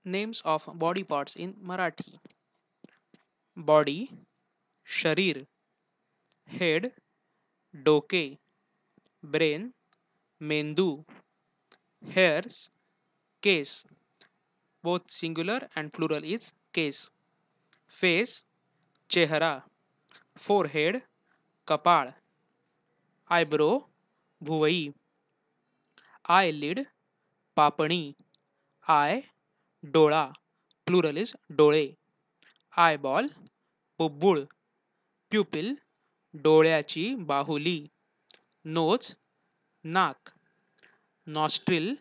Names of body parts in Marathi. Body, शरीर. Head, डोके. Brain, मेंदू. Hairs, case. Both singular and plural is case. Face, चेहरा. Forehead, कपाळ. Eyebrow, भुवई. Eyelid, पापणी. Eye, डोळा. Plural is डोळे. Eyeball, बुब्बुळ. Pupil, डोळ्याची बाहुली. Nose, नाक. Nostril,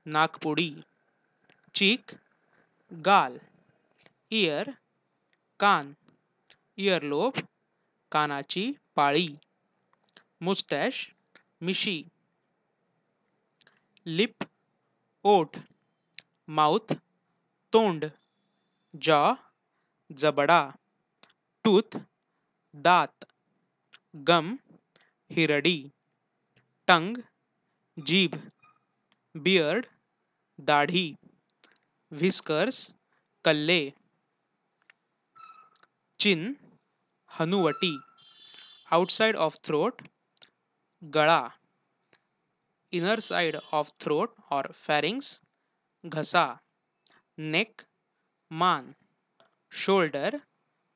नाकपुडी. Cheek, गाल. Ear, कान. Earlobe, कानाची पाळी. Mustache, मिशी. Lip, ओठ. Mouth, तोंड. Jaw, जबडा. Tooth, दात. Gum, हिरडी. Tongue, जीभ. Beard, दाढी. Whiskers, कल्ले. Chin, हनुवटी. Outside of throat, गळा. Inner side of throat or pharynx, घसा. Neck, मान. Shoulder,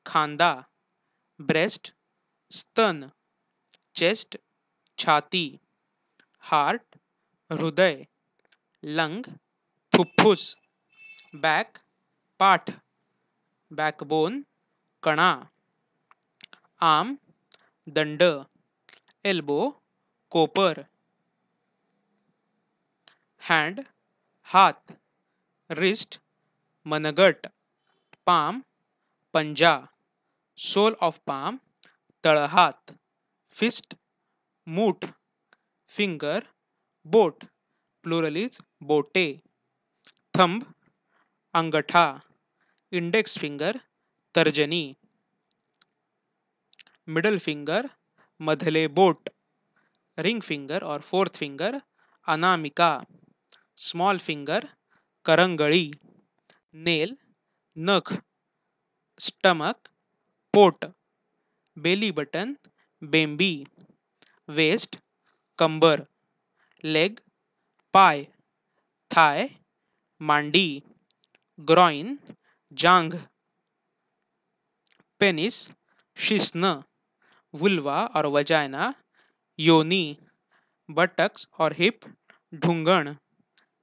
खांदा. Breast, स्तन. Chest, छाती. Heart, हृदय. Lung, फुफ्फुस. Back, पाठ. Backbone, कणा. Arm, दंड. Elbow, कोपर. Hand, हात. Wrist, मनगट. Palm, पंजा. Sole of palm, तळहात. Fist, मूठ. Finger, boat. Plural is बोटे. Thumb, अंगठा. Index finger, तर्जनी. Middle finger, मधले बोट. Ring finger or fourth finger, Anamika. Small finger, करंगळी. Nail, नख. Stomach, पोट. Belly button, बेंबी. Waist, कंबर. Leg, पाय. Thigh, मांडी. Groin, जांघ. Penis, शिश्न. Vulva or vagina, योनी. Buttocks or hip, ढुंगण.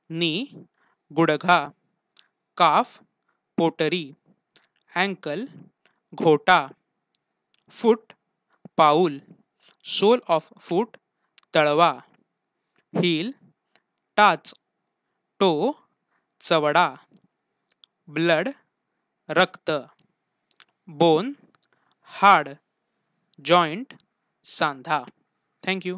Knee, गुडघा. Calf, pottery. Ankle, घोटा. Foot, पाऊल. Sole of foot, तळवा. Heel, टाच. Toe, चवडा. Blood, रक्त. Bone, हाड. Joint, सांधा. Thank you.